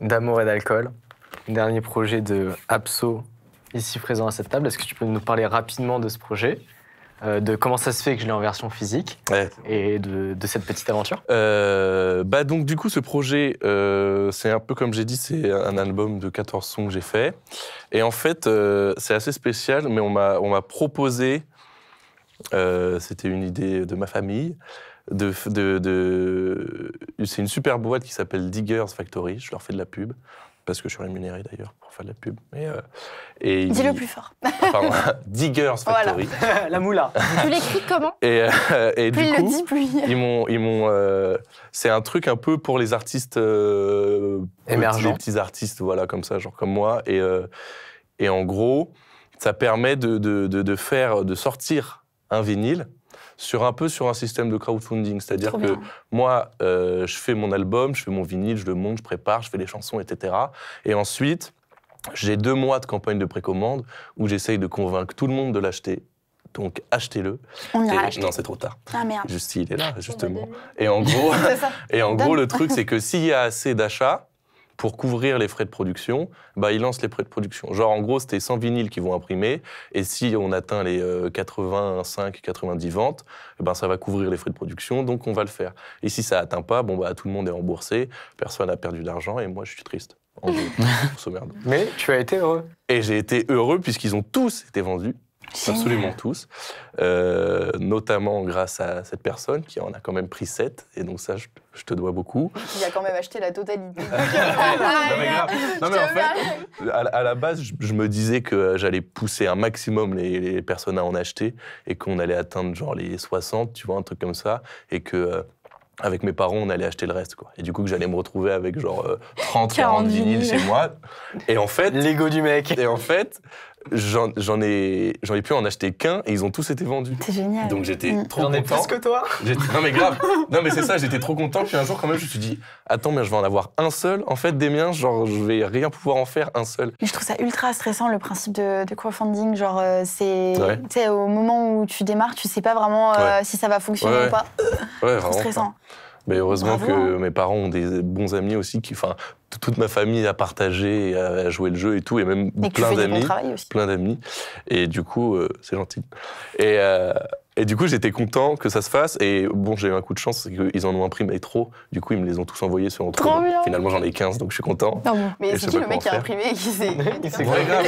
d'amour et d'alcool. Dernier projet de Abso, ici présent à cette table. Est-ce que tu peux nous parler rapidement de ce projet, de comment ça se fait que je l'ai en version physique et de cette petite aventure? Donc du coup, ce projet, c'est un peu comme j'ai dit, c'est un album de 14 sons que j'ai fait. Et en fait, c'est assez spécial, mais on m'a proposé, c'était une idée de ma famille, c'est une super boîte qui s'appelle Diggers Factory, je leur fais de la pub, parce que je suis rémunéré d'ailleurs pour faire de la pub. Dis-le plus fort. Pardon, Diggers Factory. Voilà. La moula. Tu l'écris comment? Et plus du il coup, le dit, plus ils m'ont c'est un truc un peu pour les artistes émergents, les petits artistes, voilà, comme ça, genre comme moi. Et en gros, ça permet de sortir un vinyle sur un système de crowdfunding. C'est-à-dire que moi, je fais mon album, je fais mon vinyle, je le monte, je prépare, je fais les chansons, etc. Et ensuite, j'ai 2 mois de campagne de précommande où j'essaye de convaincre tout le monde de l'acheter. Donc, achetez-le. On l'a acheté. Non, c'est trop tard. Ah merde. Juste, il est là, justement. Et en gros, le truc, c'est que s'il y a assez d'achats, pour couvrir les frais de production, ils lancent les frais de production. Genre, en gros, c'était 100 vinyles qu'ils vont imprimer, et si on atteint les 85, 90 ventes, ça va couvrir les frais de production, donc on va le faire. Et si ça atteint pas, tout le monde est remboursé, personne n'a perdu d'argent, et moi, je suis triste. En gros, grosso merdo. Mais tu as été heureux. Et j'ai été heureux, puisqu'ils ont tous été vendus. Absolument tous, notamment grâce à cette personne qui en a quand même pris 7, et donc ça, je te dois beaucoup. Il a quand même acheté la totalité. Non mais en fait, à la base, je me disais que j'allais pousser un maximum les personnes à en acheter, et qu'on allait atteindre genre les 60, tu vois, un truc comme ça, et que... avec mes parents, on allait acheter le reste, quoi. Et du coup, que j'allais me retrouver avec genre 30, 40 vinyles chez moi. Et en fait... L'ego du mec. Et en fait, j'en ai pu en acheter qu'un, et ils ont tous été vendus. C'est génial. Donc j'étais trop J'en ai content. plus que toi. Non mais grave. Non mais c'est ça, j'étais trop content. Puis un jour, quand même, je me suis dit, attends, mais je vais en avoir un seul. En fait, des miens, genre, je vais rien pouvoir en faire un seul. Mais je trouve ça ultra stressant, le principe de crowdfunding. Genre, c'est... Tu sais, au moment où tu démarres, tu sais pas vraiment si ça va fonctionner ou pas. Ouais, vraiment. C'est stressant. Mais heureusement que mes parents ont des bons amis aussi, toute ma famille a partagé, a joué le jeu et tout, et même plein d'amis. Et du coup, c'est gentil. Et du coup, j'étais content que ça se fasse. Et bon, j'ai eu un coup de chance, c'est qu'ils en ont imprimé trop. Du coup, ils me les ont tous envoyés sur notre Trop bien. Finalement, j'en ai 15, donc je suis content. Mais c'est qui le mec qui a imprimé et qui s'est... C'est grave.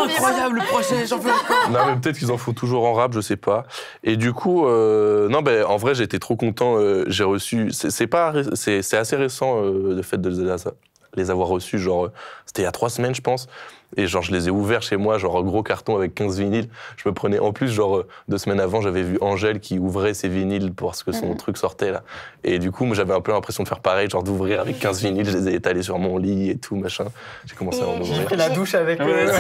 Incroyable, le projet, j'en veux encore. Non, mais peut-être qu'ils en font toujours en rap, je sais pas. Et du coup, en vrai, j'étais trop content. J'ai reçu... C'est assez récent, le fait de les avoir reçus. Genre, c'était il y a 3 semaines, je pense. Et genre, je les ai ouverts chez moi, genre gros carton avec 15 vinyles. Je me prenais, en plus, genre 2 semaines avant, j'avais vu Angèle qui ouvrait ses vinyles parce que son truc sortait là. Et du coup, moi, j'avais un peu l'impression de faire pareil, genre d'ouvrir avec 15 vinyles, je les ai étalés sur mon lit et tout, machin. J'ai commencé à en ouvrir. J'ai pris la douche avec eux.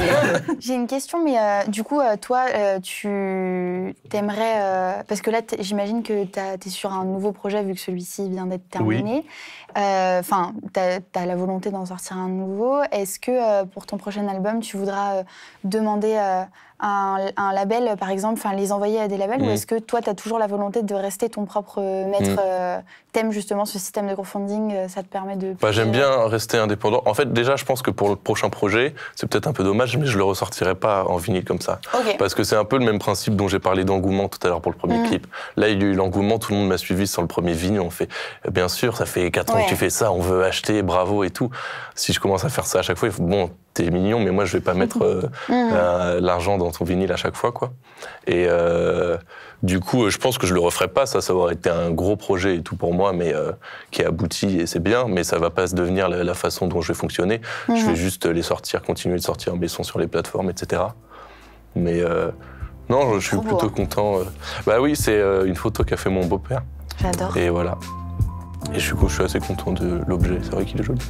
J'ai une question, mais du coup, toi, tu t'aimerais... parce que là, j'imagine que t'es sur un nouveau projet, vu que celui-ci vient d'être terminé. Enfin, t'as la volonté d'en sortir un nouveau. Est-ce que pour ton prochain album, tu voudras demander un label, par exemple, les envoyer à des labels, ou est-ce que toi, tu as toujours la volonté de rester ton propre maître? T'aimes justement ce système de crowdfunding, ça te permet de... J'aime bien rester indépendant. En fait, déjà, je pense que pour le prochain projet, c'est peut-être un peu dommage, mais je le ressortirai pas en vinyle comme ça. Parce que c'est un peu le même principe dont j'ai parlé d'engouement tout à l'heure pour le premier clip. Là, il y a eu l'engouement, tout le monde m'a suivi sur le premier vinyle. On fait, bien sûr, ça fait 4 ans que tu fais ça, on veut acheter, bravo et tout. Si je commence à faire ça à chaque fois, il faut, bon, t'es mignon, mais moi, je vais pas mettre l'argent dans ton vinyle à chaque fois, quoi. Et du coup, je pense que je le referai pas. Ça aurait été un gros projet et tout pour moi, mais qui a abouti et c'est bien, mais ça va pas se devenir la façon dont je vais fonctionner. Je vais juste les sortir, continuer de sortir mes sons sur les plateformes, etc. Mais non, je suis plutôt content. Bah oui, c'est une photo qu'a fait mon beau-père. J'adore. Et voilà. Et je suis assez content de l'objet. C'est vrai qu'il est joli.